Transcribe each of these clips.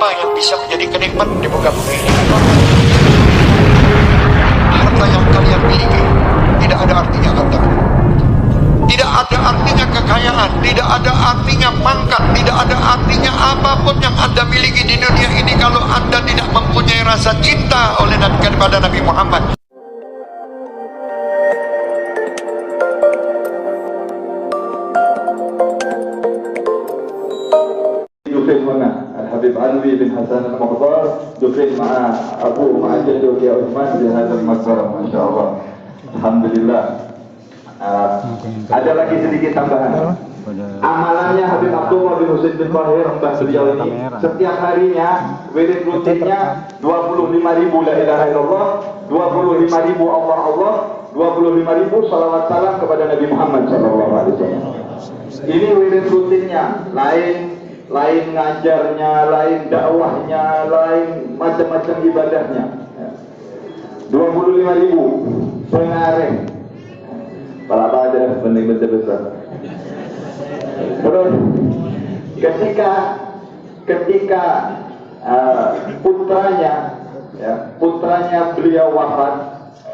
apa yang bisa menjadi kenikmatan di muka bumi ini? Harta yang kalian miliki tidak ada artinya harta. Tidak ada artinya kekayaan, tidak ada artinya pangkat, tidak ada artinya apapun yang Anda miliki di dunia ini kalau Anda tidak mempunyai rasa cinta oleh kepada Nabi Muhammad. دفن هنا الحبيب علوي بن حسن المقدار دفن مع أبوه مع جده يا عثمان في هذا المقبرة ما شاء الله. Alhamdulillah. Ada lagi sedikit tambahan. Amalannya Habib Abdullah bin Husain bin Tahir mbah beliau ini setiap harinya wirid rutinnya 25.000 la ilaha illallah, 25.000 Allah Allah, 25.000 salawat salam kepada Nabi Muhammad sallallahu alaihi wasallam. Ini wirid rutinnya, lain ngajarnya, lain dakwahnya, lain macam-macam ibadahnya. 25.000 pengareng. Para ada benih besar. Terus ketika putranya beliau wafat,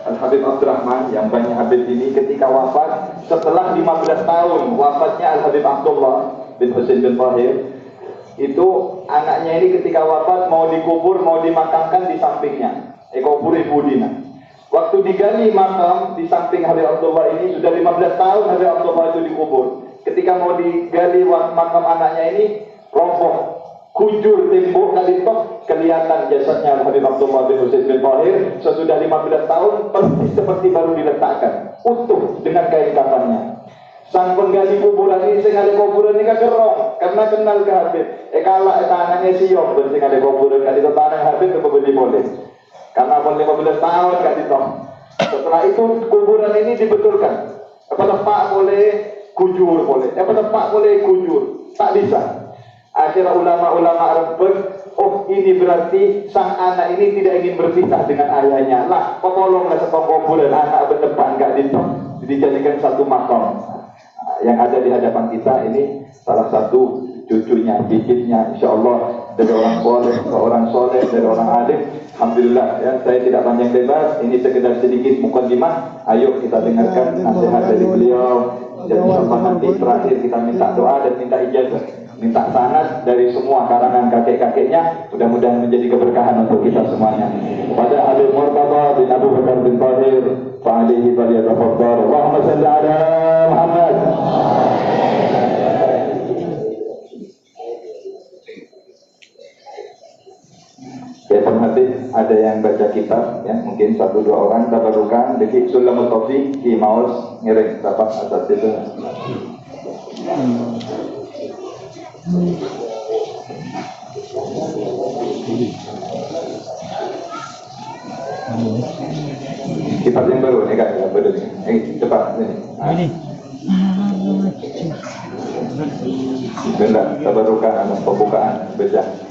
Al Habib Abdurrahman yang banyak Habib ini ketika wafat setelah 15 tahun wafatnya Al Habib Abdullah bin Husain bin Tahir, itu anaknya ini ketika wafat mau dikubur, mau dimakamkan di sampingnya. Kubur Ibu Dina. Waktu digali makam di samping Habib Abdullah ini sudah 15 tahun Habib Abdullah itu dikubur. Ketika mau digali makam anaknya ini roboh, kujur tembok kali tok, kelihatan jasadnya Habib Abdullah bin Husain bin Tahir sesudah 15 tahun persis seperti baru diletakkan, utuh dengan kain kafannya. Sang penggali kuburan ini sing ada kuburan ini kagerong karena kenal ke Habib. Kalah anaknya siok ben sing ada kuburan kali to tanah Habib ke beli boleh. Karena pun 15 tahun kali to. Setelah itu kuburan ini dibetulkan. Apa tempat boleh kujur boleh. Apa tempat boleh kujur. Tak bisa. Akhirnya ulama-ulama rebut, oh ini berarti sang anak ini tidak ingin berpisah dengan ayahnya. Lah, tolonglah sepuluh kuburan anak berdepan enggak dijadikan satu makam. Yang ada di hadapan kita ini salah satu cucunya, bibitnya, insya Allah dari orang soleh, dari orang alim. Alhamdulillah ya, saya tidak panjang lebar, ini sekedar sedikit mukadimah. Ayo kita dengarkan nasihat dari beliau. Dan insya Allah nanti terakhir kita minta doa dan minta ijazah, minta sanad dari semua karangan kakek-kakeknya. Mudah-mudahan menjadi keberkahan untuk kita semuanya. Pada Habib Murtada bin Abu Bakar bin Tahir, fa'alihi falyatafaddal. Allahumma salli ala Muhammad. Ya terhati ada yang baca kitab ya, mungkin 1-2 orang tabarukan deki Sulamul Taufiq di Maus ngiring dapat atas itu. Kitab yang baru nih kak, ya baru nih. Cepat ini. Benda tabarukan pembukaan baca.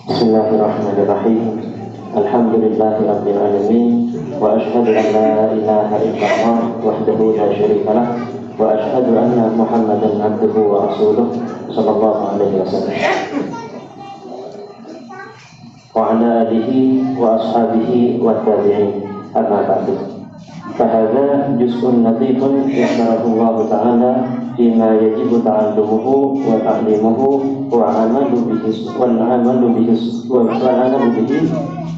Bismillahirrahmanirrahim. Alhamdulillahirabbil alamin wa asyhadu an la ilaha illallah wahdahu la syarika lah wa asyhadu anna Muhammadan abduhu wa rasuluh sallallahu alaihi wasallam wa ala alihi wa ashabihi wa tabi'in. Amma ba'du. Fahadha juz'un latifun yasarahu Allah ta'ala fima yajibu ta'allumuhu wa ta'limuhu wa amalu bihi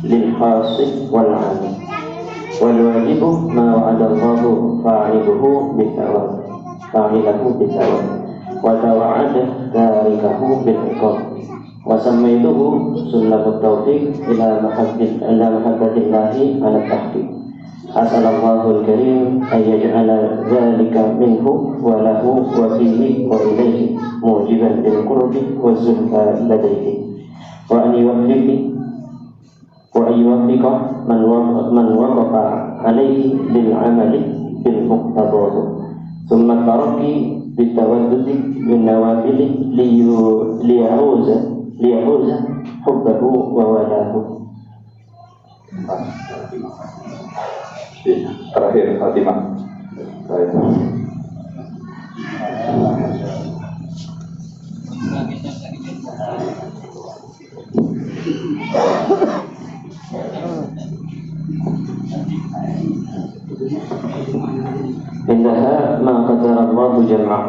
lil khasih wal 'am. Wal wajibu ma wa'ada Allahu fa'iluhu bitawab wa tawa'ada tarikahu bil iqab. وسميته سلم التوفيق إلى محبة الله على التحقيق. أسأل الله الكريم أن يجعل ذلك منه وله وفيه وإليه موجبا للقرب والزلفى لديه، وأن يوفق من وقف عليه بالعمل بالمقتضى، ثم الترقي بالتودد بالنوافل ليعوز حبه وولاه. Terakhir Fatimah. إنها ما قدر الله جمعه،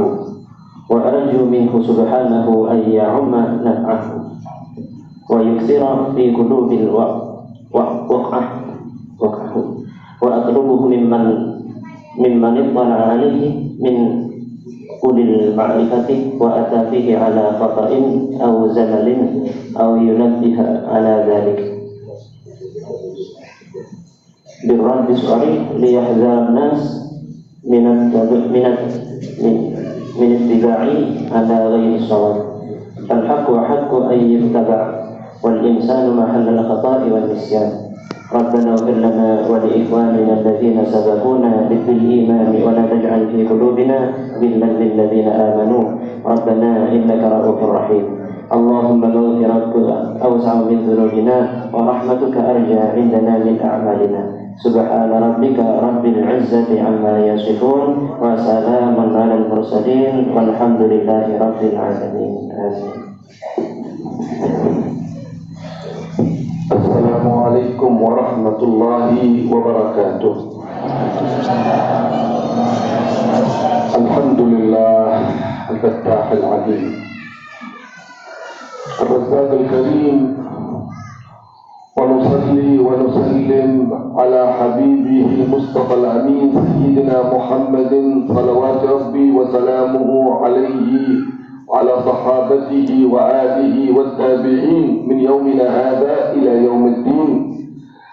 وأرجو منه سبحانه أن يعم نفعه ويكثر في قلوب وقعه، وأطلبه ممن اطلع عليه من أولي المعرفة وأتى فيه على خطأ أو زلل أو ينبه على ذلك بالرد الصريح ليحذر الناس من اتباع على غير الصواب. الحق أحق أن يتبع، والإنسان محل الخطأ والنسيان. ربنا اغفر لنا ولإخواننا الذين سبقونا بالإيمان ولا تجعل في قلوبنا غلا للذين آمنوا ربنا إنك رؤوف رحيم. اللهم مغفرتك أوسع من ذنوبنا ورحمتك أرجى عندنا من أعمالنا. سبحان ربك رب العزة عما يصفون وسلام على المرسلين والحمد لله رب العالمين. آمين. Assalamualaikum warahmatullahi wabarakatuh. Alhamdulillah al-Fattah al-Alim Ar-Razzaq al-Karim, wa nusalli wa nusallim ala habibihi al-Mustafa al-Amin Sayyidina Muhammadin salawati Rabbi wa salamuhu alaihi على صحابته وآله والتابعين من يومنا هذا إلى يوم الدين.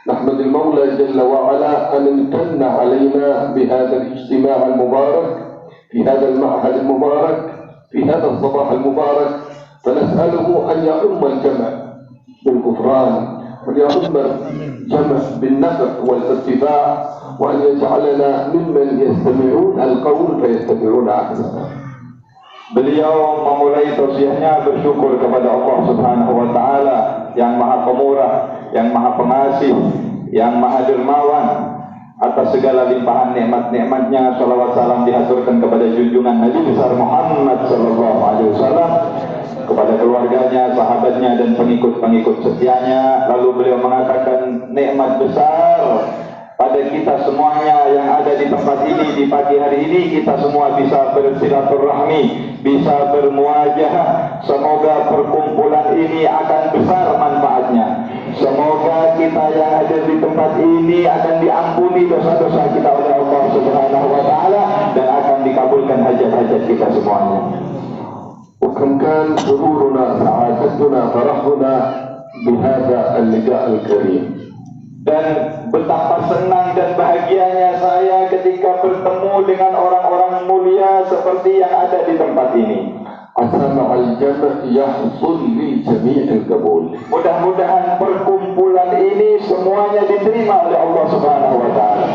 نحمد المولى جل وعلا أن امتن علينا بهذا الاجتماع المبارك في هذا المعهد المبارك في هذا الصباح المبارك، فنسأله أن يعم الجمع بالغفران ويعم الجمع بالنفع والارتفاع، وأن يجعلنا ممن يستمعون القول فيتبعون أحسنه. Beliau memulai tausiahnya bersyukur kepada Allah Subhanahu wa Ta'ala yang Maha Pemurah, yang Maha Pengasih, yang Maha Dermawan atas segala limpahan nikmat-nikmatnya. Salawat salam dihaturkan kepada junjungan Nabi besar Muhammad sallallahu alaihi wasallam, kepada keluarganya, sahabatnya dan pengikut-pengikut setianya. Lalu beliau mengatakan, nikmat besar pada kita semuanya yang ada di tempat ini di pagi hari ini, kita semua bisa bersilaturahmi, bisa bermuajah. Semoga perkumpulan ini akan besar manfaatnya. Semoga kita yang ada di tempat ini akan diampuni dosa-dosa kita oleh Allah Subhanahu wa Ta'ala dan akan dikabulkan hajat-hajat kita semuanya. وكم كان سرورنا سعادتنا فرحنا بهذا اللقاء الكريم. Dan betapa senang dan bahagianya saya ketika bertemu dengan orang-orang mulia seperti yang ada di tempat ini. Asma al-jama' yahsul li jami' al-qabul. Mudah-mudahan perkumpulan ini semuanya diterima oleh Allah Subhanahu wa Ta'ala.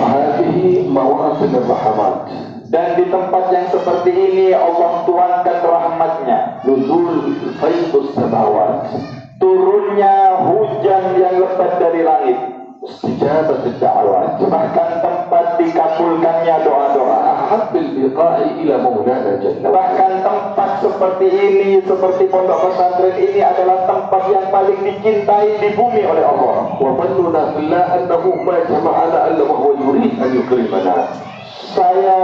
Hadhihi mawasin ar-rahmat. Dan di tempat yang seperti ini Allah tuangkan rahmatnya. Nuzul faidus samawat. Turunnya hujan yang lebat dari langit. Istijabat ad-da'awat. Bahkan tempat dikabulkannya doa-doa. Ahabbil biqa'i ila maulana jalla. Bahkan tempat seperti ini, seperti pondok pesantren ini adalah tempat yang paling dicintai di bumi oleh Allah. Wa dhannuna billah annahu ma jama'ana illa wa huwa yurid an yukrimana. Saya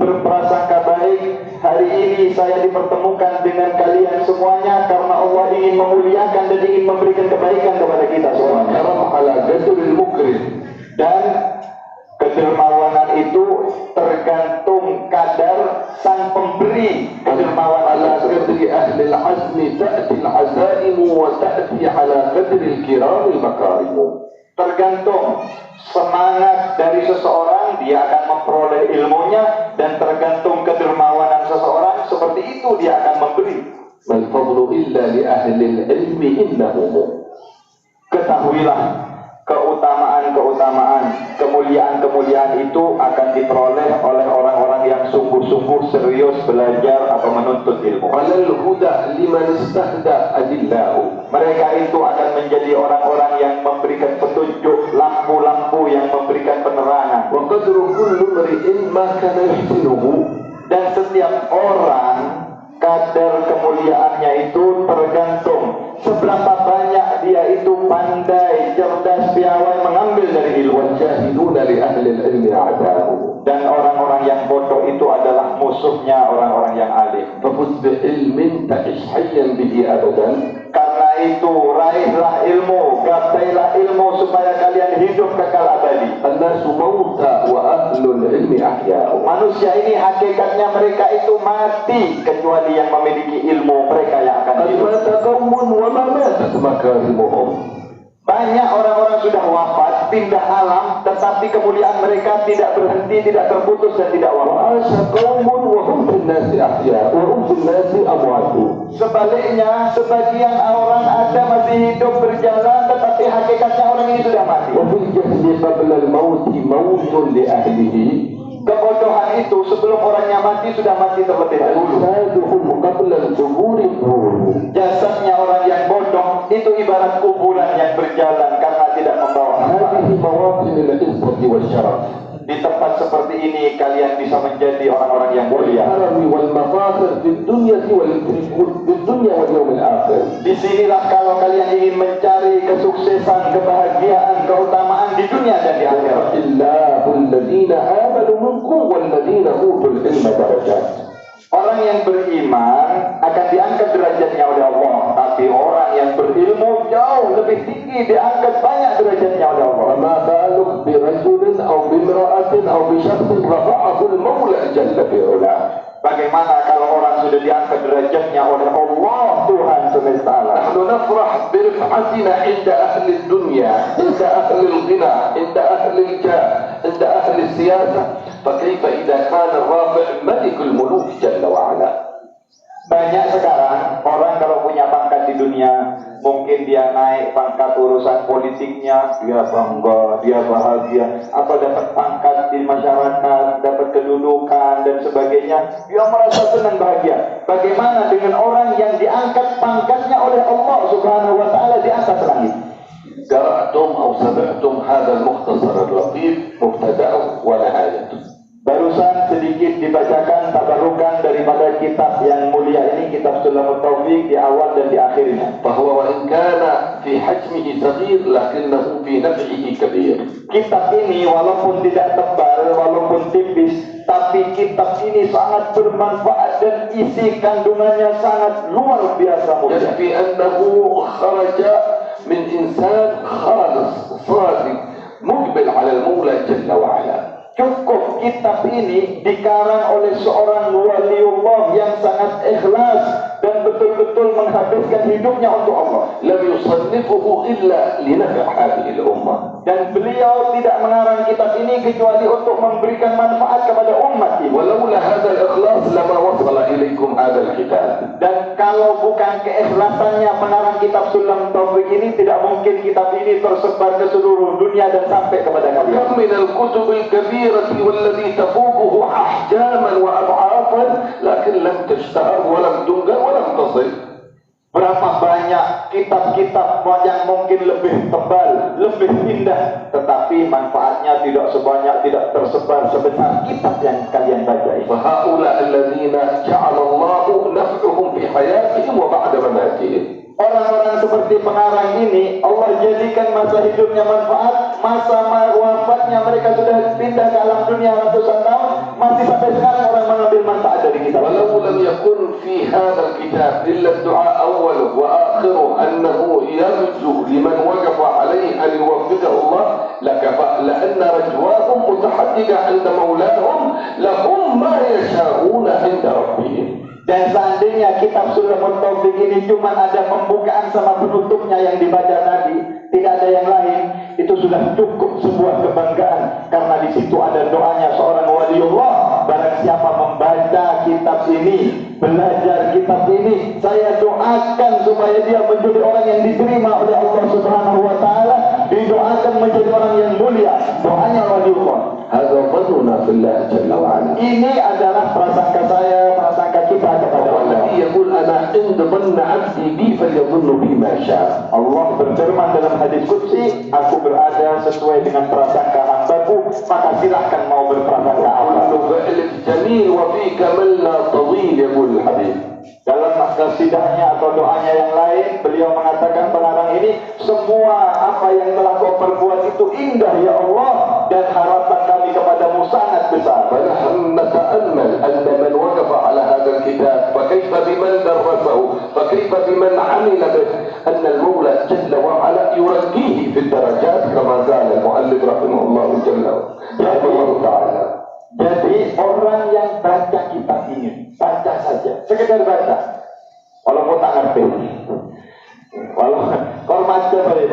berprasangka baik hari ini saya dipertemukan dengan kalian semuanya karena Allah ingin memuliakan dan ingin memberikan kebaikan kepada kita semuanya. Karam ala jadril mukrim. Dan kedermawanan itu tergantung kadar sang pemberi kedermawanan. Ala qadri ahli al-azmi ta'ti al-azaim يأتي على قدر الكرام المكارم. Tergantung semangat dari seseorang, dia akan memperoleh ilmunya, dan tergantung kedermawanan seseorang, seperti itu dia akan memberi. ما الفضل إلا لأهل العلم إنهم. Ketahuilah, keutamaan-keutamaan, kemuliaan-kemuliaan itu akan diperoleh oleh orang-orang yang sungguh-sungguh serius belajar atau menuntut ilmu. على الهدى لمن استهدى أدلاه. Mereka itu akan menjadi orang-orang yang memberikan petunjuk, lampu-lampu yang memberikan penerangan. وقدر كل امرئ ما كان يحسنه. Dan setiap orang, kadar kemuliaannya itu tergantung seberapa banyak dia itu pandai, cerdas, piawai mengambil dari ilmu. والجاهلون لأهل العلم أعداء. Dan orang-orang yang bodoh itu adalah musuhnya orang-orang yang alim. فخذ بعلم تعش حيا به أبدا. Karena itu raihlah ilmu, gapailah ilmu supaya kalian hidup kekal abadi. الناس موتى وأهل العلم أحياء. Manusia ini hakikatnya mereka itu mati, kecuali yang memiliki ilmu mereka yang akan قد hidup. مات قوم وما ماتت مكارمهم. Banyak orang-orang sudah wafat, pindah alam, tetapi kemuliaan mereka tidak berhenti, tidak terputus, dan tidak wafat. وعاش قوم وهم في الناس أحياء وهم في الناس أموات. Sebaliknya, sebagian orang ada masih hidup berjalan, tetapi hakikatnya orang ini sudah mati. وفي الجهل قبل الموت موت لأهله. Kebodohan itu sebelum orangnya mati sudah mati terlebih dahulu. أجسادهم قبل القبور طول. Jasadnya orang yang bodoh itu ibarat kuburan yang berjalan karena tidak membawa manfaat. هذه مواطن العزة والشرف. Di tempat seperti ini kalian bisa menjadi orang-orang yang mulia. والكرم والمفاخر في الدنيا واليوم الآخر. Disinilah kalau kalian ingin mencari kesuksesan, kebahagiaan, keutamaan di dunia dan di akhirat. الله الذين آمنوا منكم والذين أوتوا العلم درجات. Orang yang beriman akan diangkat derajatnya oleh Allah, tapi orang yang berilmu jauh lebih tinggi, diangkat banyak derajatnya oleh Allah. وما بالك برجل أو بامرأة أو بشخص رفعه المولى جل في علاه. Bagaimana kalau orang sudah diangkat derajatnya oleh Allah Tuhan semesta alam? نحن نفرح برفعتنا عند أهل الدنيا، عند أهل الغنى، عند أهل الجاه، عند أهل السياسة، فكيف إذا كان الرافع ملك الملوك جل وعلا. Banyak sekarang orang kalau punya pangkat di dunia, mungkin dia naik pangkat urusan politiknya, dia bangga, dia bahagia, atau dapat pangkat di masyarakat, dapat kedudukan dan sebagainya, dia merasa senang bahagia. Bagaimana dengan orang yang diangkat pangkatnya oleh Allah Subhanahu wa taala di atas langit? قرأتم أو سمعتم هذا المختصر اللطيف مبتدأه ونهايته. Barusan sedikit dibacakan tabarukan daripada kitab yang mulia ini, kitab Sulamut Taufik, di awal dan di akhirnya. فهو وإن كان في حجمه صغير لكنه في نفعه كبير. Kitab ini walaupun tidak tebal, walaupun tipis, tapi kitab ini sangat bermanfaat dan isi kandungannya sangat luar biasa mulia. يكفي أنه خرج من إنسان خالص صادق مقبل على المولى جل وعلا. Cukup kitab ini dikarang oleh seorang waliullah yang sangat ikhlas dan betul-betul menghabiskan hidupnya untuk Allah. لم يصنفه إلا لنفع هذه الأمة. Dan beliau tidak mengarang kitab ini kecuali untuk memberikan manfaat kepada umat ini. ولولا هذا الإخلاص لما وصل إليكم هذا الكتاب. Dan kalau bukan keikhlasannya pengarang kitab Sulam Taufik ini, tidak mungkin kitab ini tersebar ke seluruh dunia dan sampai kepada kalian. كم من الكتب الكبيرة والذي تفوقه أحجاما وأضعافا لكن لم تشتهر ولم تنقل ولم تصل. Berapa banyak kitab-kitab yang mungkin lebih tebal, lebih indah, tetapi manfaatnya tidak sebanyak, tidak tersebar sebesar kitab yang kalian baca ini. فهؤلاء الذين جعل الله نفعهم في حياتهم وبعد مماتهم. Orang-orang seperti pengarang ini, Allah jadikan masa hidupnya manfaat, masa wafatnya mereka sudah pindah ke alam dunia ratusan tahun, masih sampai sekarang orang mengambil manfaat dari kitab. ولو لم يكن في هذا الكتاب إلا الدعاء أوله وآخره أنه يرجو لمن وقف عليه أن يوفقه الله لكفى، لأن رجواهم متحققة عند مولاهم، لهم ما يشاءون عند ربهم. Dan seandainya kitab Sulamul Taufik ini cuma ada pembukaan sama penutupnya yang dibaca tadi, tidak ada yang lain, itu sudah cukup sebuah kebanggaan, karena di situ ada doanya seorang waliullah. Barang siapa membaca kitab ini, belajar kitab ini, saya doakan supaya dia menjadi orang yang diterima oleh Allah Subhanahu wa taala, didoakan menjadi orang yang mulia. Doanya waliullah. هذا ظننا في الله جل وعلا. Ini adalah prasangka saya, prasangka kita kepada Allah. والذي يقول أنا عند ظن عبدي بي فليظن بي ما شاء. Allah berfirman dalam hadis qudsi, aku berada sesuai dengan prasangka hambaku, maka silahkan mau berprasangka apa. كل فعل جميل وفيك من لا تضيل يقول الحبيب. Dalam kasidahnya atau doanya yang lain, beliau mengatakan pengarang ini, semua apa yang telah kau perbuat itu indah ya Allah, dan harapan kami kepadamu sangat besar. فنحن نتأمل أن من وقف على هذا الكتاب فكيف بمن درسه فكيف بمن عمل به أن المولى جل وعلا يرقيه في الدرجات كما قال المؤلف رحمه الله تعالى. Jadi orang yang baca kitab ini, baca saja, sekedar baca, walaupun tak ngerti, walaupun kormaja boleh,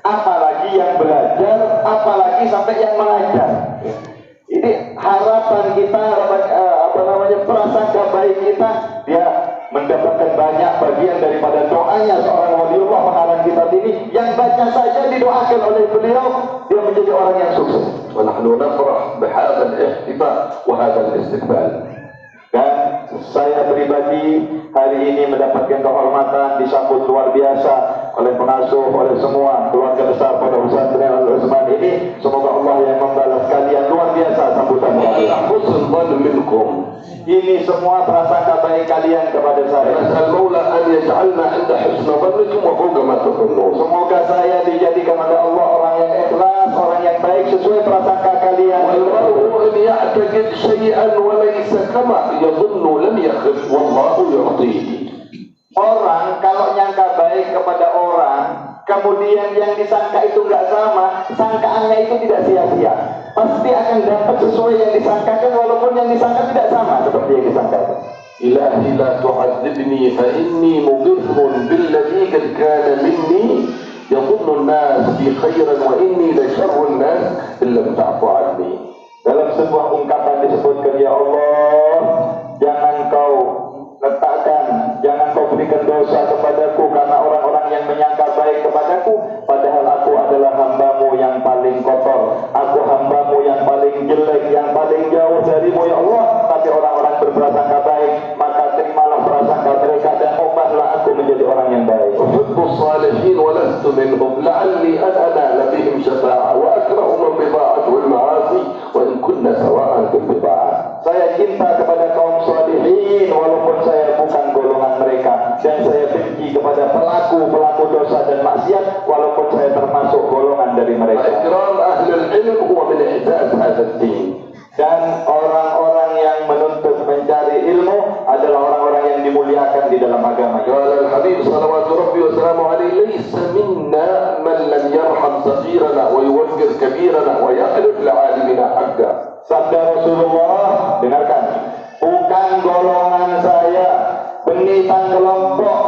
apalagi yang belajar, apalagi sampai yang mengajar. Ini harapan kita, prasangka baik kita, dia mendapatkan banyak bagian daripada doanya seorang waliullah pengarang kitab ini. Yang baca saja didoakan oleh beliau, dia menjadi orang yang sukses. ونحن نفرح بهذا الاحتفاء وهذا الاستقبال. Dan saya pribadi hari ini mendapatkan kehormatan disambut luar biasa oleh pengasuh, oleh semua keluarga besar Pondok Pesantren Al-Utsman ini. Semoga Allah yang membalas kalian luar biasa sambutan kalian. حسن ظن منكم. Ini semua prasangka baik kalian kepada saya. نسأل المولى أن يجعلنا عند حسن ظنكم وفوق ما تظنون. Semoga saya dijadikan oleh Allah orang yang ikhlas, orang yang baik sesuai prasangka kalian. والمرء إن يعتقد شيئا وليس كما يظن لم يخف والله يعطيه. Orang kalau nyangka baik kepada orang, kemudian yang disangka itu nggak sama, sangkaannya itu tidak sia-sia. Pasti akan dapat sesuai yang disangkakan, walaupun yang disangka tidak sama seperti yang disangkakan. إلهي لا تعذبني فإني مضر بالذي قد كان مني يظن الناس بي خيرا وإني لشر الناس إن لم تعفو عني. Dalam sebuah ungkapan disebutkan, ya Allah, jangan kau letakkan, jangan kau berikan dosa kepadaku karena orang-orang yang menyangka baik kepadaku, padahal aku adalah hambamu yang paling kotor, aku hambamu yang paling jelek, yang paling jauh darimu ya Allah. Tapi orang-orang berprasangka baik, maka terimalah prasangka mereka dan ubahlah aku menjadi orang yang baik. أحب الصالحين ولست منهم لعلي أن أنال بهم شفاعة وأكره من بضاعته المعاصي وإن كنا سواء في البضاعة. Saya cinta kepada kaum sholihin walaupun saya bukan golongan mereka, dan saya benci kepada pelaku dosa dan maksiat walaupun saya termasuk golongan dari mereka. وإكرام أهل العلم هو من إعزاز هذا الدين. Dan orang-orang yang menuntut mencari ilmu adalah orang-orang yang dimuliakan di dalam agama. قال الحبيب صلوات ربي وسلامه عليه ليس منا من لم يرحم صغيرنا ويوقر كبيرنا ويعرف لعالمنا حقا. Sabda Rasulullah, dengarkan, bukan golongan saya, benitan kelompok,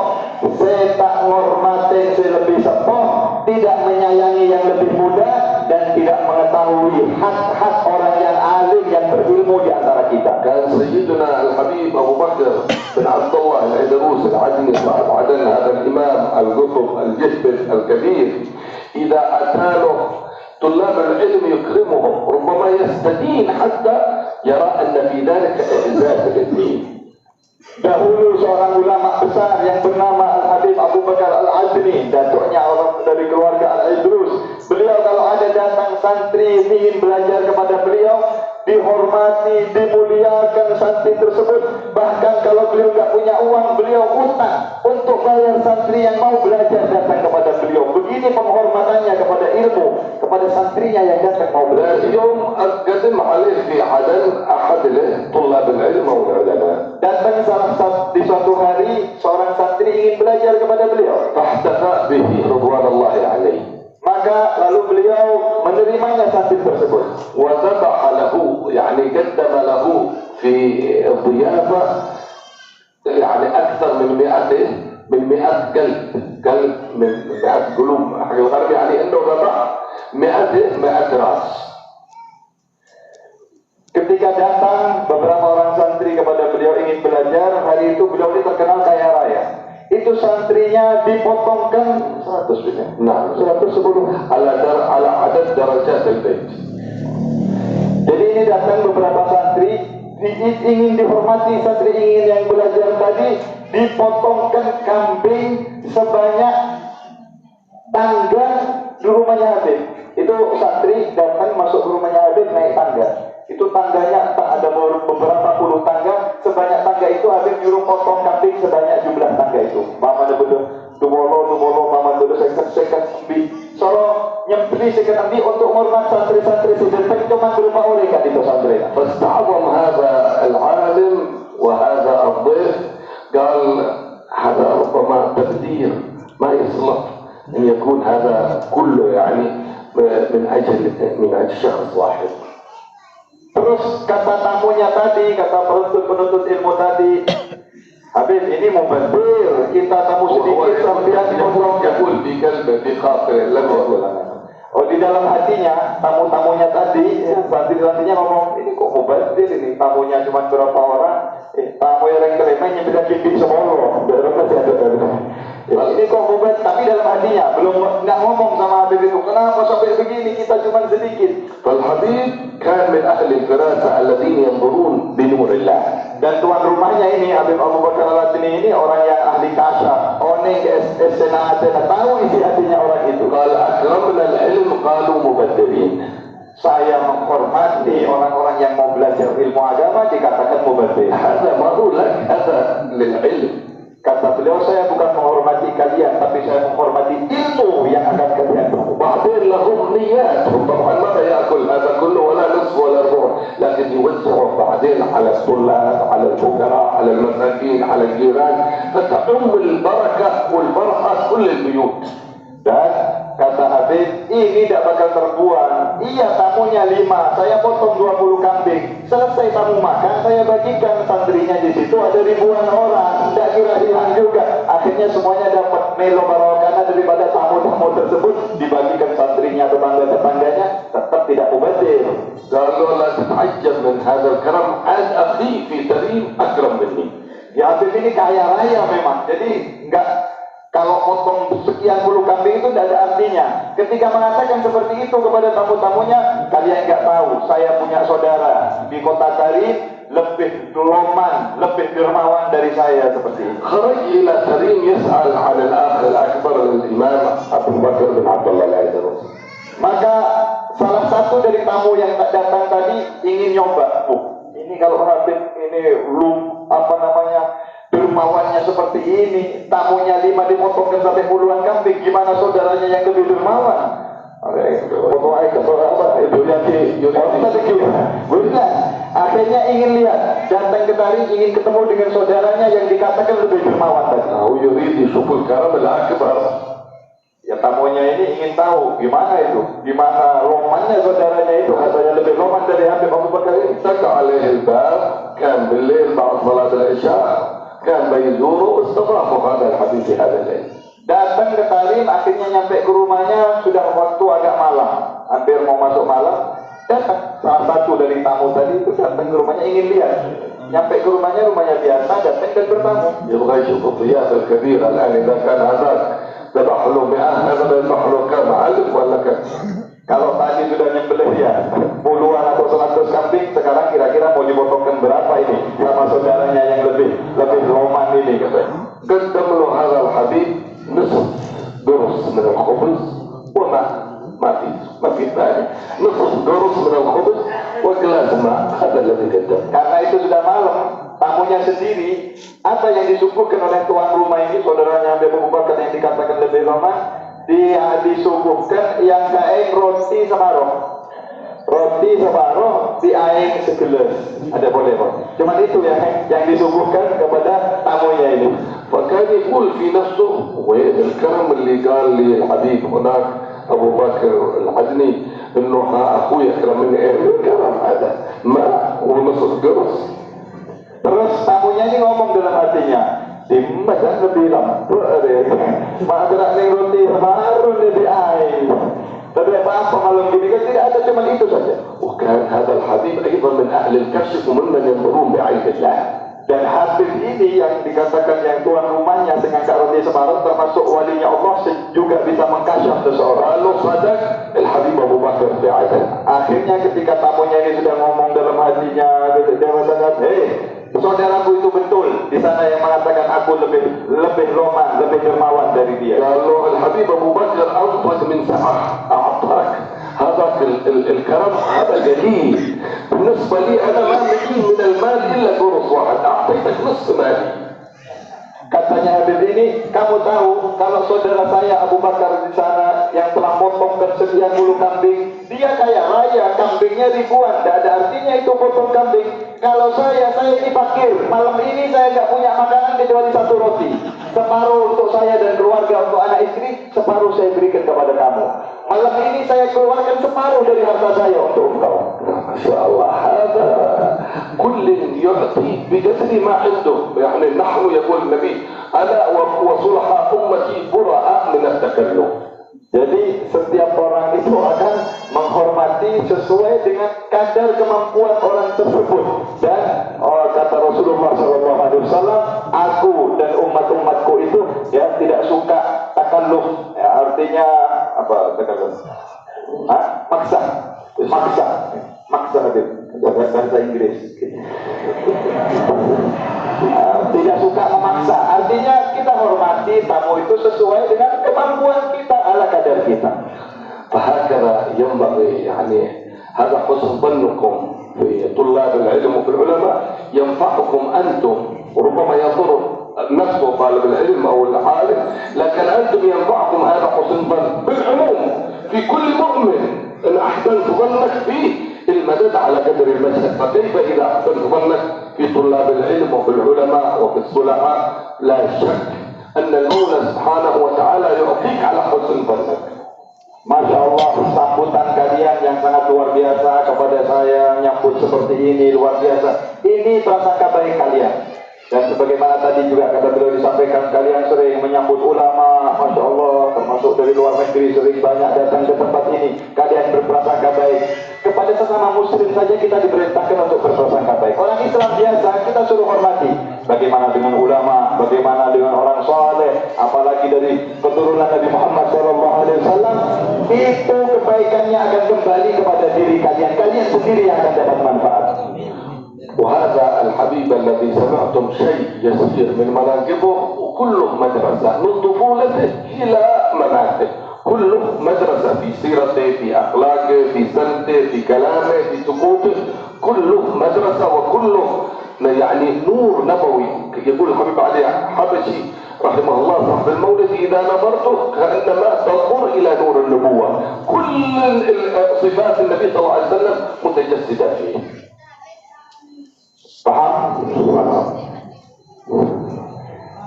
saya tak menghormati saya lebih sepuh, tidak menyayangi yang lebih muda, dan tidak mengetahui hak-hak orang yang alim yang berilmu di antara kita. كان سيدنا الحبيب أبو بكر بن عبد الله العيدروس العدني صاحب عدن هذا الإمام القطب الجهبذ الكبير إذا أتى له طلاب العلم يكرمهم ربما يستدين حتى يرى أن في ذلك إعزاز للدين. Dahulu seorang ulama besar yang bernama Al-Habib Abu Bakar Al-Adni, datuknya orang dari keluarga Al-Idrus. Beliau kalau ada datang santri ingin belajar kepada beliau, dihormati, dimuliakan santri tersebut. Bahkan kalau beliau nggak punya uang, beliau utang untuk bayar santri yang mau belajar datang kepada beliau. Begini penghormatannya kepada ilmu, kepada santrinya yang datang mau belajar. اليوم أقدم عليه في عدن أحد طلاب العلم والعلماء. Datang di suatu hari seorang santri ingin belajar kepada beliau. فاحتفى به رضوان الله عليه. Maka lalu beliau menerimanya santri tersebut. وذبح له يعني قدم له في الضيافة من 100 قلب من 100 قلوب الغرب يعني انه رضع 100 راس. Ketika datang beberapa orang santri kepada beliau ingin belajar, hari itu beliau ini terkenal kaya raya. Itu santrinya dipotongkan 100 نعم 110 على عدد درجات البيت. Jadi ini datang beberapa santri ingin dihormati, santri ingin yang belajar tadi dipotongkan kambing sebanyak tangga di rumahnya Habib. Itu santri datang masuk ke rumahnya Habib naik tangga. Itu tangganya tak ada beberapa puluh tangga, sebanyak tangga itu Habib nyuruh potong kambing sebanyak jumlah tangga itu. Mama betul, dumolo, mama betul sekat kambing. Solo nyembeli sekat kambing untuk menghormat santri-santri sedetek cuma berupa oleh kan itu santri. فاستعظم هذا العالم وهذا الضيف قال هذا ربما تقدير ما يصلح ان يكون هذا كله يعني من اجل شخص واحد. Terus kata tamunya tadi, kata penuntut ilmu tadi, Habib ini mubazir, kita tamu sedikit sampai dipotong. يقول في قلبه في خاطره لم يقول. Oh di dalam hatinya, tamu-tamunya tadi, santri-santrinya ngomong, ini kok mubazir ini, tamunya cuma berapa orang, tamu yang kelemanya beda kipin semolo, ini kok mubazir, tapi dalam hatinya, belum nggak ngomong sama Habib itu, kenapa sampai begini, kita cuma sedikit. فالحبيب كان من أهل الفراسة الذين ينظرون بنور الله. Dan tuan rumahnya ini Habib Abu Bakar Al-Adni ini orang yang ahli kasyaf, oning SNA tahu isi hatinya orang itu. قال أكرمنا العلم قالوا مبذرين. Saya menghormati orang-orang yang mau belajar ilmu agama dikatakan mubazir. هذا ما هو لك هذا للعلم. Kata beliau, saya bukan menghormati kalian, tapi saya menghormati ilmu yang akan kalian tahu. بعدين لهم نياتهم طبعا ما ياكل هذا كله ولا نصف ولا ربع، لكن يوزعه بعدين على الطلاب، على الفقراء، على المساكين، على الجيران، فتعم البركه والفرحه كل البيوت. Dan kata Habib, ini tidak bakal terbuang. Iya, tamunya 5, saya potong 20 kambing. Selesai tamu makan, saya bagikan santrinya di situ ada ribuan orang. Tidak kira hilang juga. Akhirnya semuanya dapat melo barokahnya daripada tamu-tamu tersebut dibagikan santrinya, tetangga-tetangganya, tetap tidak mubazir. قالوا لا تتعجب من هذا الكرم، عاد اخي في تريم اكرم مني. Ya Habib ini kaya raya memang. Jadi enggak. Kalau potong sekian puluh kambing itu tidak ada artinya. Ketika mengatakan seperti itu kepada tamu-tamunya, kalian nggak tahu, saya punya saudara di kota Tarim lebih loman, lebih dermawan dari saya seperti ini. خرج إلى تريم يسأل عن الأخ الأكبر الإمام أبو بكر بن عبد الله العزيز. Maka salah satu dari tamu yang datang tadi ingin nyoba, ini kalau Habib ini dermawannya seperti ini, tamunya 5 dipotongkan sampai puluhan kambing, gimana saudaranya yang lebih dermawan? Akhirnya ingin lihat, datang ke Tarim ingin ketemu dengan saudaranya yang dikatakan lebih dermawan tadi. Ya tamunya ini ingin tahu gimana itu, gimana lomannya saudaranya itu, katanya lebih loman dari Habib Abu Bakar ini. دق عليه الباب كان بالليل بعد صلاة العشاء كان بيزوره واستضافه هذا الحبيب في هذا الليل. Datang ke Tarim, akhirnya nyampe ke rumahnya sudah waktu agak malam, hampir mau masuk malam. Datang salah satu dari tamu tadi itu datang ke rumahnya ingin lihat. Nyampe ke rumahnya biasa, datang dan bertamu. يبغى يشوف الضيافة الكبيرة الآن إذا كان هذاك ذبح له 100 هذا يذبح له كم 1000 ولا كم. Kalau tadi sudah nyembelih ya puluhan atau 100 kambing, sekarang kira-kira mau dipotongkan berapa ini sama saudaranya yang lebih loman ini katanya. قدم له هذا الحبيب نصف قرص من الخبز وماء، ما في ثاني، نصف قرص من الخبز وجلاس ماء، هذا الذي قدم. Karena itu sudah malam, tamunya sendiri, apa yang disuguhkan oleh tuan rumah ini, saudaranya Habib Abu Bakar yang dikatakan lebih loman, disuguhkan yang kain roti separuh. Roti separuh diaing segelas. Ada boleh Pak. Cuma itu yang disuguhkan kepada tamunya ini. فكان يقول في نفسه وين الكرم اللي قال لي الحبيب هناك ابو بكر العدني انه اخوي اكرم مني، ايه الكرم هذا ماء ونصف قرص. Terus tamunya ini ngomong dalam hatinya, Timba kan lebih lempuk deh. Mak gerak ning roti baru lebih air. Tapi apa malam ini kan tidak ada cuma itu saja. وكان هذا الحبيب أيضا من أهل الكشف وممن ينظرون بعين الله. Dan Habib ini yang dikatakan yang tuan rumahnya dengan Kak Roti Semarang termasuk walinya Allah juga bisa mengkasyaf seseorang. قالوا صدق الحبيب أبو بكر في عدن. Akhirnya ketika tamunya ini sudah ngomong dalam hatinya, dia mengatakan, hei, saudaraku itu betul. Di sana yang mengatakan aku lebih loman, lebih dermawan dari dia. قالوا الحبيب أبو بكر أنفق من سعة أعطاك هذا الكرم هذا جليل بالنسبة لي أنا ما معي من المال إلا قرص واحد أعطيتك نصف مالي. Katanya Habib ini, kamu tahu kalau saudara saya Abu Bakar di sana yang telah potong sekian puluh kambing, dia kaya raya, kambingnya ribuan, tidak ada artinya itu potong kambing. Kalau saya ini fakir, malam ini saya nggak punya makanan kecuali satu roti, separuh untuk saya dan keluarga, untuk anak istri, separuh saya berikan kepada kamu. Malam ini saya keluarkan separuh dari harta saya untuk engkau. ما شاء الله هذا كل يعطي بقدر ما عنده. يعني نحن يقول النبي أنا وصلحاء أمتي براء من التكلف. Jadi setiap orang itu akan menghormati sesuai dengan kadar kemampuan orang tersebut. Dan kata Rasulullah SAW, aku dan umat-umatku itu ya tidak suka takalluf. Ya, artinya apa takalluf? Maksa bahasa Inggris. Tidak suka memaksa. Artinya kita hormati tamu itu sesuai dengan kemampuan kita ala kadar kita. فهكذا ينبغي يعني هذا حسن ظنكم في طلاب العلم وفي العلماء ينفعكم أنتم وربما يضر نفسه طالب العلم أو العالم، لكن أنتم ينفعكم هذا حسن ظن بالعموم في كل مؤمن. إن أحسنت ظنك فيه المدد على قدر المشهد، فكيف إذا أحسنت ظنك في طلاب العلم وفي العلماء وفي الصلحاء؟ لا شك أن المولى سبحانه وتعالى يعطيك على حسن ظنك. Masya Allah, sambutan kalian yang sangat luar biasa kepada saya, nyambut seperti ini luar biasa. Ini prasangka baik kalian. Dan sebagaimana tadi juga kata beliau disampaikan, kalian sering menyambut ulama, Masya Allah, termasuk dari luar negeri sering banyak datang ke tempat ini. Kalian berprasangka baik. Kepada sesama muslim saja kita diperintahkan untuk berprasangka baik. Orang Islam biasa kita suruh hormati. Bagaimana dengan ulama, bagaimana dengan orang saleh, apalagi dari keturunan Nabi Muhammad SAW, itu kebaikannya akan kembali kepada diri kalian. Kalian sendiri yang akan dapat manfaat. وهذا الحبيب الذي سمعتم شيء يسير من مناقبه وكله مدرسة من طفولته إلى مماته، كله مدرسة في سيرته، في أخلاقه، في سنته، في كلامه، في سكوته، كله مدرسة وكله يعني نور نبوي. يقول الحبيب علي حبشي رحمه الله صاحب المولد إذا نظرته كأنما تنظر إلى نور النبوة، كل صفات النبي صلى الله عليه وسلم متجسدة فيه. Paham?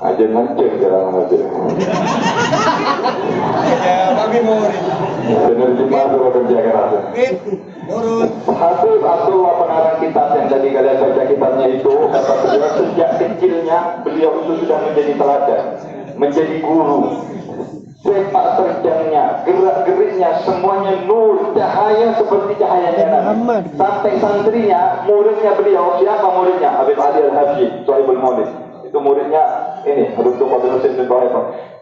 Aja nganceng jalan aja. Ya, kami mau Benar cuma suruh kerja keras. Habib Abdullah pengarang kitab yang tadi kalian baca kitabnya itu, kata beliau sejak kecilnya beliau itu sudah menjadi teladan, menjadi guru. Sepak terjangnya, gerak-geriknya semuanya nur, cahaya seperti cahayanya Nabi. Sampai santrinya, muridnya beliau, siapa muridnya? Habib Ali Al-Habsyi, Sahibul Maulid. Itu muridnya ini, Habib Abdul Husain bin Bahir.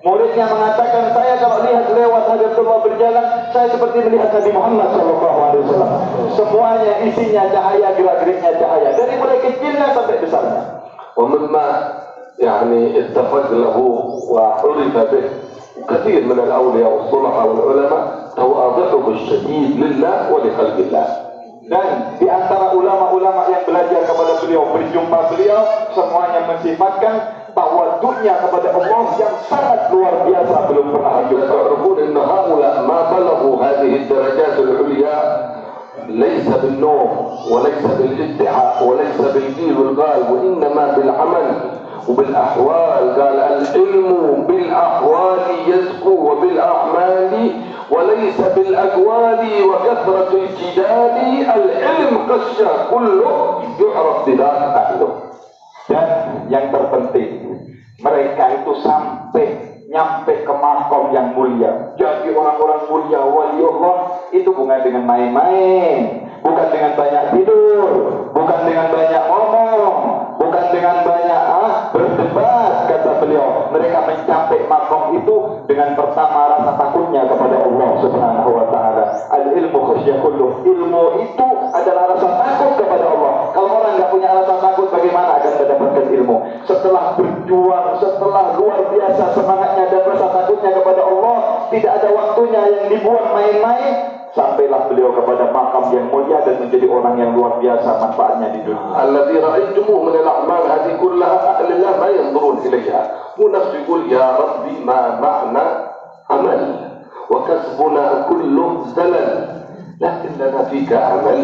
Muridnya mengatakan, saya kalau lihat lewat Habibullah berjalan, saya seperti melihat Nabi Muhammad SAW. Semuanya isinya cahaya, gerak-geriknya cahaya, dari mulai kecilnya sampai besarnya. ومما يعني اتفق له وعرف به كثير من الأولياء والصلحاء والعلماء تواضعه الشديد لله ولخلق الله. Dan di antara ulama-ulama yang belajar kepada beliau, berjumpa beliau, semuanya mensifatkan tawaduknya kepada Allah yang sangat luar biasa, belum pernah ada. تعرفون أن هؤلاء ما بلغوا هذه الدرجات العليا ليس بالنوم وليس بالادعاء وليس بالقيل والقال، وإنما بالعمل وبالأحوال. قال العلم بالأحوال يزكو وبالأعمال وليس بالأقوال وكثرة الجدال. العلم قشة كله يعرف بذات أهله. Dan yang terpenting, Mereka itu sampai nyampe ke makom yang mulia. Jadi orang-orang mulia wali Allah itu bukan dengan main-main, bukan dengan banyak tidur, bukan dengan banyak ngomong, bukan dengan banyak berdebat, kata beliau. Mereka mencapai makom itu dengan pertama rasa takutnya kepada Allah Subhanahu wa taala. Al-ilmu khasyah kulluh. Ilmu itu adalah rasa takut kepada Allah. Kalau orang enggak punya rasa takut, bagaimana akan mendapatkan ilmu? Setelah berjuang, setelah luar biasa semangatnya dan rasa takutnya kepada Allah, tidak ada waktunya yang dibuang main-main, sampailah beliau kepada makam yang mulia dan menjadi orang yang luar biasa manfaatnya di dunia. الذي رأيتموه من الأعمال هذه كلها أهل الله ما ينظرون إليها. ونفسه يقول يا ربي ما معنى عمل وكسبنا كله زلل، لكن لنا فيك عمل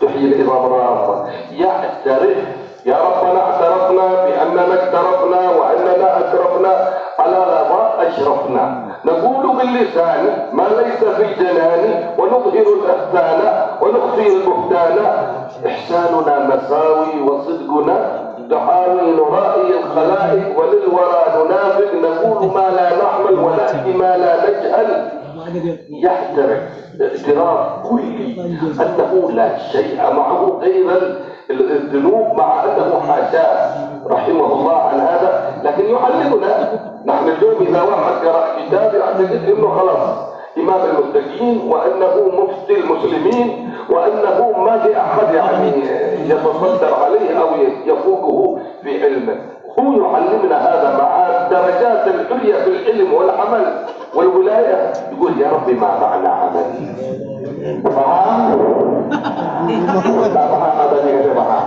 تحيي العظام الرافة. يعترف يا ربنا اعترفنا بأننا اقترفنا وأننا أشرفنا على رضا أشرفنا. نقول باللسان ما ليس في الجنان ونظهر الأختان ونخفي البهتان. إحساننا مساوي وصدقنا دعاوي نرائي الخلائق وللورى ننافق. نقول ما لا نعمل ونأتي ما لا نجهل. يحترق اعتراف كلي أنه لا شيء معه غير الذنوب، مع أنه حاشاه رحمه الله عن هذا، لكن يعلمنا. نحن اليوم إذا واحد قرأ كتاب يعتقد أنه خلاص إمام المتقين وأنه مفتي المسلمين وأنه ما في أحد يعني يتصدر عليه أو يفوقه في علمه. هو يعلمنا هذا مع الدرجات العليا في العلم والعمل والولاية. يقول يا ربي ما معنى عمل. Paham? Tak paham katanya kita paham.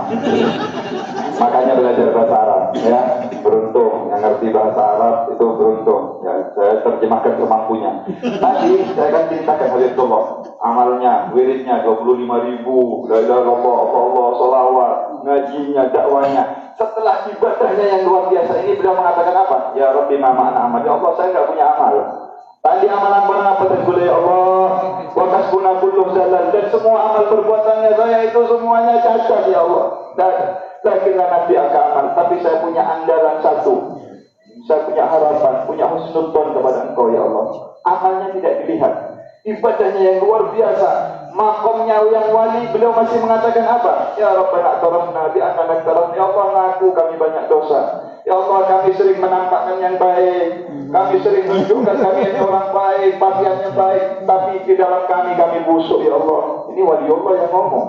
Makanya belajar bahasa Arab, ya. Beruntung yang ngerti bahasa Arab itu beruntung. Ya, saya terjemahkan semampunya. Tadi saya kan ceritakan Habibullah, amalnya, wiridnya 25.000, la ilaha illallah, Allah, sholawat, ngajinya, dakwanya. Setelah ibadahnya yang luar biasa ini, beliau mengatakan apa? Ya Rabbi ma ma'ana amal. Ya Allah, saya nggak punya amal. Tadi amalan apa tergoleh Allah, wa kasbuna kulluh zalal, dan semua amal perbuatannya saya itu semuanya cacat ya Allah. Dan lakinlah nabi amal, tapi saya punya andalan satu. Saya punya harapan, punya husnudzon kepada Engkau ya Allah. Amalnya tidak dilihat, ibadahnya yang luar biasa, makomnya yang wali, beliau masih mengatakan apa? Ya Rabbana a'tarafna bi annana a'tarafna. Ya Allah, ngaku kami banyak dosa. Ya Allah, kami sering menampakkan yang baik, kami sering menunjukkan kami ini orang baik, pakaiannya baik, tapi di dalam kami busuk ya Allah. Ini wali Allah yang ngomong.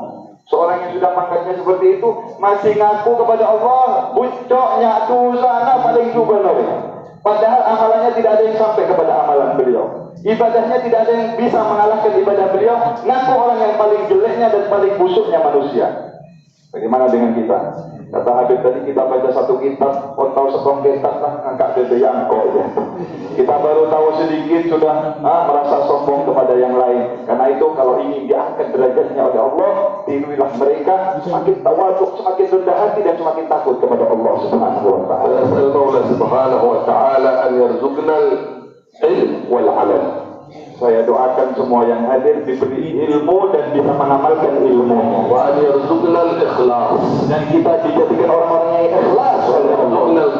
Seorang yang sudah pangkatnya seperti itu masih ngaku kepada Allah, bucoknya tu sana paling juga nabi. Padahal amalannya tidak ada yang sampai kepada amalan beliau. Ibadahnya tidak ada yang bisa mengalahkan ibadah beliau. Ngaku orang yang paling jeleknya dan paling busuknya manusia. Bagaimana dengan kita? Kata Habib tadi, kita baca satu kitab, tahu sepong kitab lah, ngangkat dede yang kau ya. Kita baru tahu sedikit sudah merasa sombong kepada yang lain. Karena itu kalau ingin diangkat derajatnya oleh Allah, tiruilah mereka, semakin tawaduk, semakin rendah hati dan semakin takut kepada Allah Subhanahu wa taala. Allah Subhanahu wa taala an yarzuqna al-ilm wal 'amal. Saya doakan semua yang hadir diberi ilmu dan bisa mengamalkan ilmu. Wa an yarzuqna al-ikhlas. Dan kita dijadikan orang-orang yang ikhlas oleh Allah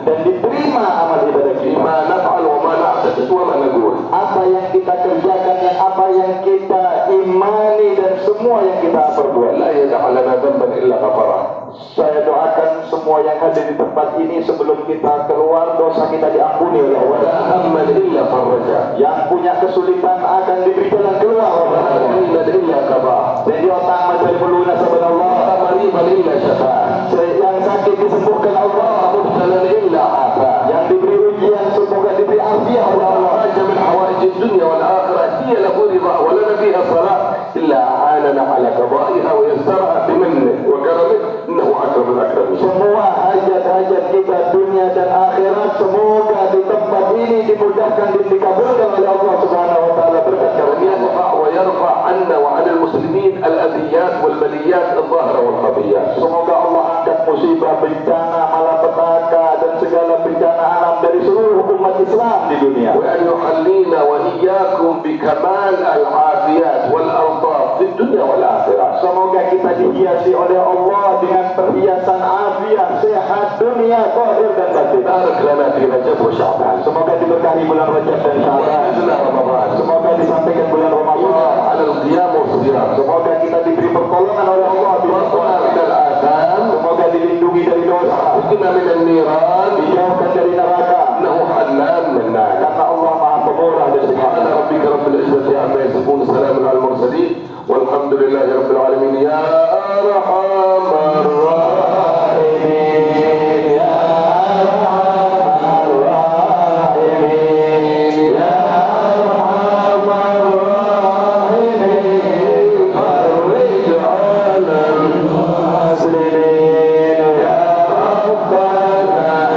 dan diterima amal ibadah kita. Ma naf'al wa ma na'taqid wa ma naqul. Apa yang kita kerjakan dan apa yang kita imani dan semua yang kita perbuat. La yaj'alana dhanban illa ghafarah. Saya doakan semua yang hadir di tempat ini sebelum kita keluar dosa kita diampuni oleh Allah. La hamman illa faraja. Yang punya kesulitan akan diberi jalan keluar oleh Allah. Illa qada. Jadi otak majal muluna subhanallah. Mariban illa syafa. Yang sakit disembuhkan Allah. Mubtalan illa afa. Yang diberi ujian semoga diberi afiat oleh Allah. Haja min hawaij ad-dunya wal akhirah hiya lahu ridha wa lana fiha salah illa a'anana ala qada'iha wa yassaraha bimannihi wa karamihi innahu akramul akramin. Semua hajat-hajat kita dunia dan akhirat semoga di tempat ini dimudahkan dan dikabulkan oleh Allah Subhanahu wa taala berkat karunia wa yarfa 'anna wa 'ala al-muslimin al-adhiyat wal baliyat adh-dhahira wal khafiyat. Semoga Allah angkat musibah, bencana, malapetaka dan segala bencana alam dari seluruh umat Islam di dunia. Wa an yuhallina wa iyyakum bi kamal al-afiyat wal altaf fid الدنيا والآخرة. Semoga kita dihiasi oleh Allah dengan perhiasan afiat, sehat dunia, zahir dan batin. بارك لنا في رجب وشعبان. Semoga diberkahi bulan Rajab dan Sya'ban. وأجزنا رمضان. Semoga disampaikan bulan Ramadan. على القيام والصيام. Semoga kita diberi pertolongan oleh Allah di وقنا من الآثام. Semoga dilindungi dari dosa, وقنا من النيران. dijauhkan dari neraka. إنه حنان منان. Karena Allah Maha Pemurah dan سبحان Penyayang. ربك رب العزة عما يصفون سلام على المرسلين والحمد لله رب العالمين. يا أرحم الراحمين يا أرحم الراحمين يا أرحم الراحمين فرج على المسلمين يا ربنا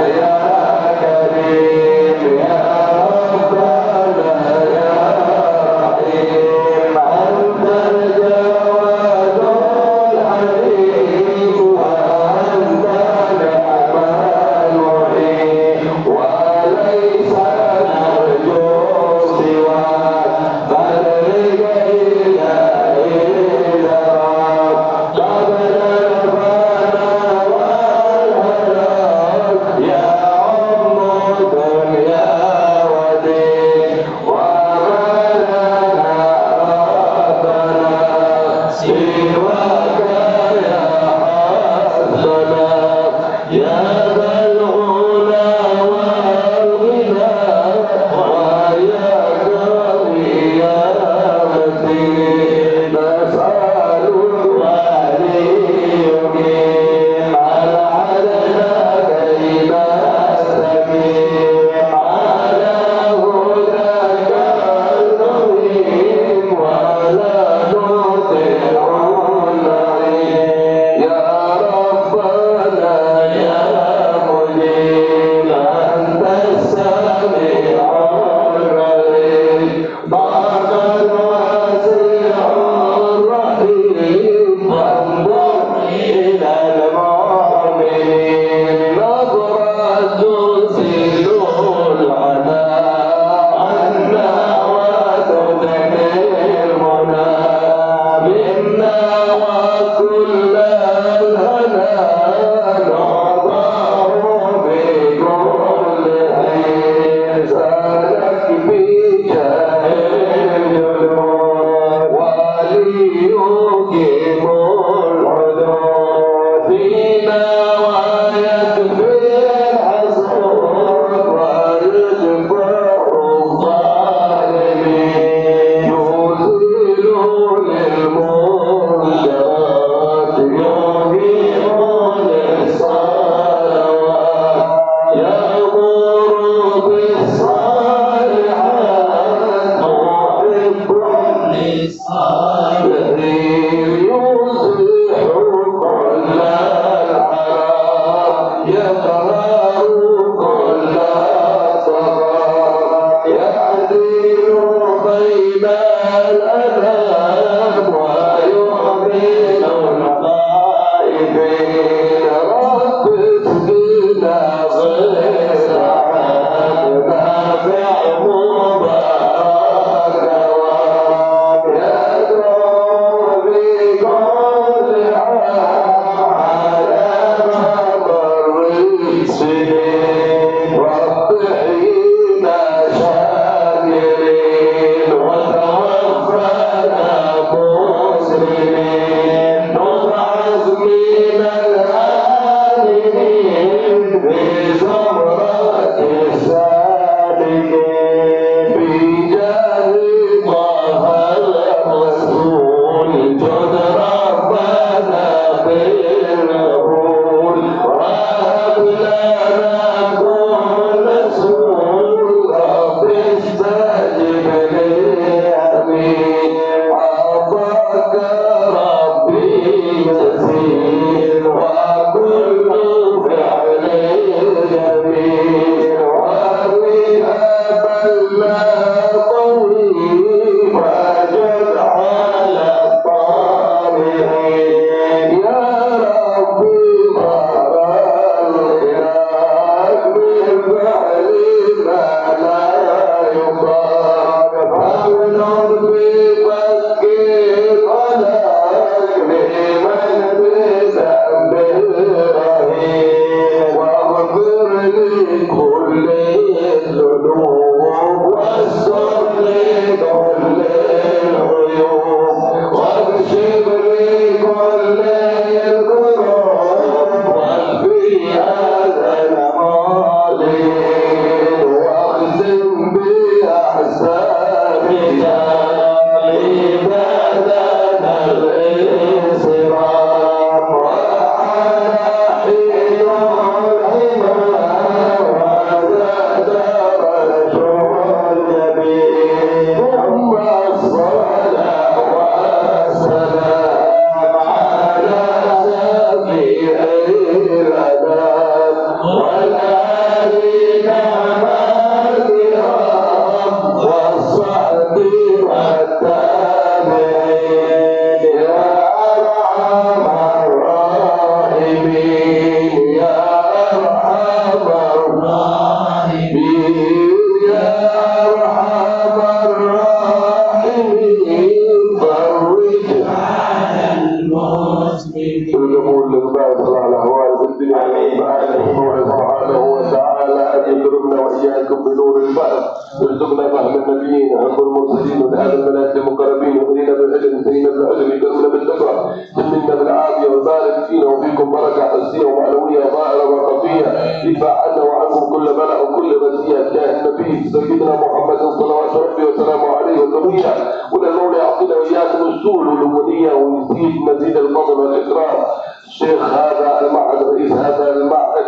ارزقنا فهم النبيين حب المرسلين ولآل الملائكة المقربين وقلنا بالعلم سينا بالعلم كرمنا بالتقوى جملنا بالعافية وبارك فينا وفيكم بركة حسية ومعنوية ظاهرة وخفية ادفع عنا وعنكم كل بلاء وكل رزية جاه النبي سيدنا محمد صلوات ربي وسلامه عليه وذرية ولنولى يعطينا وإياكم السهل والولية ويزيد مزيد الفضل والإكرام. الشيخ هذا المعهد رئيس هذا المعهد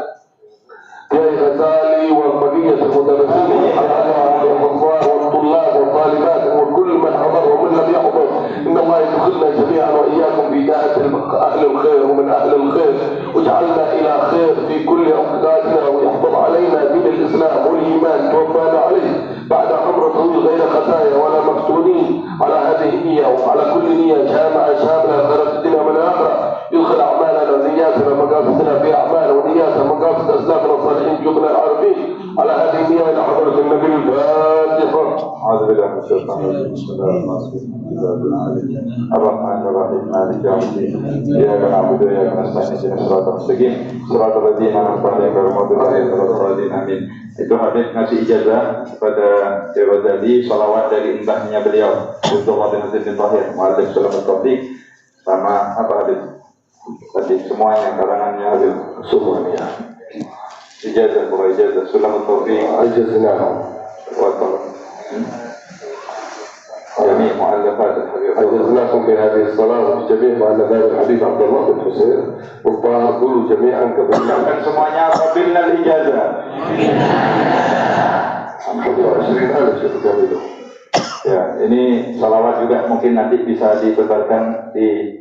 يا غزالي وبقية المدرسين والأطفال والطلاب والطالبات وكل من حضر ومن لم يحضر إن الله يدخلنا جميعا وإياكم في دائرة أهل الخير ومن أهل الخير واجعلنا إلى خير في كل أوقاتنا ويحفظ علينا دين الإسلام والإيمان توفانا عليه بعد عمر طويل غير خزايا ولا مفتونين على هذه النية وعلى كل نية جامعة شاملة خير الدنيا والآخرة يدخل أعمالنا ونياتنا مقاصدنا في أعمال ونياتنا مقاصد أسلافنا الصالحين جبنا العارفين على هذه النية إلى حضرة النبي الفاتحة. أعوذ بالله من الشيطان الرجيم بسم الله الرحمن الرحيم الرحمن الرحيم مالك يوم الدين إياك نعبد وإياك نستعين اهدنا الصراط المستقيم صراط الذين أنعمت عليهم غير المغضوب عليهم ولا الضالين amin. Itu Habib ngasih ijazah kepada Syekh Ghazali salawat dari mbahnya beliau Abdullah bin Husain bin Tahir Mu'adzab Sulamat Taufik sama apa Habib tadi semuanya karangannya Habib semuanya ijazah bahwa ijazah Sulamat Taufik عجزنا جميع مؤلفات الحبيب عجزناكم في هذه الصلاة وفي جميع مؤلفات الحبيب عبد الله بن حسين وقولوا جميعا كفينا ucapkan semuanya wabilnal ijazah 25,000 Syekh Jamil. ya ini salawat juga mungkin nanti bisa disebarkan di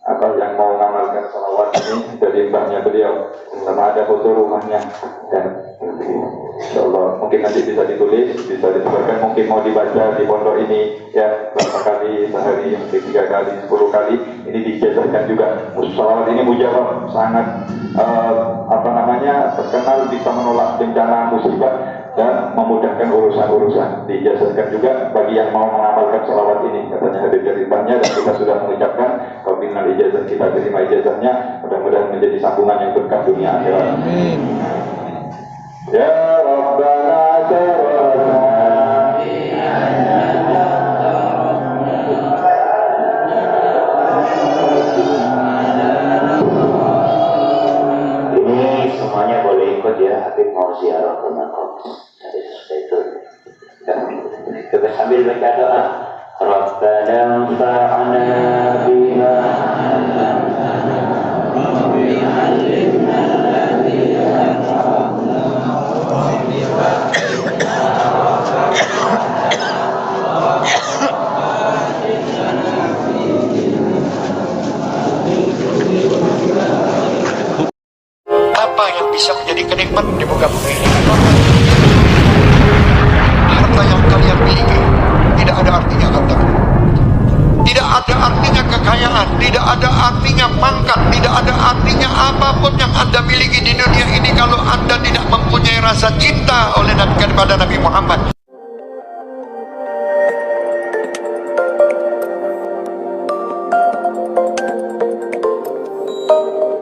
apa yang mau mengamalkan salawat ini dari mbahnya beliau sama ada foto rumahnya dan insyaallah mungkin nanti bisa ditulis bisa disebarkan mungkin mau dibaca di pondok ini ya berapa kali sehari mungkin 3 kali 10 kali ini dijazahkan juga salawat ini mujawab sangat terkenal bisa menolak bencana musibah dan memudahkan urusan-urusan dijazahkan juga bagi yang mau mengamalkan salawat ini katanya Habib dari mbahnya dan kita sudah mengucapkan wabilnal ijazah kita terima ijazahnya mudah-mudahan menjadi sambungan yang berkah dunia akhirat. Ya Rabbana tarana Ini semuanya boleh ikut ya, Habib mau ziarah ke makam. Jadi seperti itu. Kita sambil baca doa. Rabbana fa'ana bima Apa yang bisa menjadi kenikmatan di muka bumi ini? Harta yang kalian miliki tidak ada artinya kata. Tidak ada artinya kekayaan, tidak ada artinya pangkat, tidak ada artinya apapun yang Anda miliki di dunia ini kalau Anda tidak mempunyai rasa cinta oleh kepada Nabi Muhammad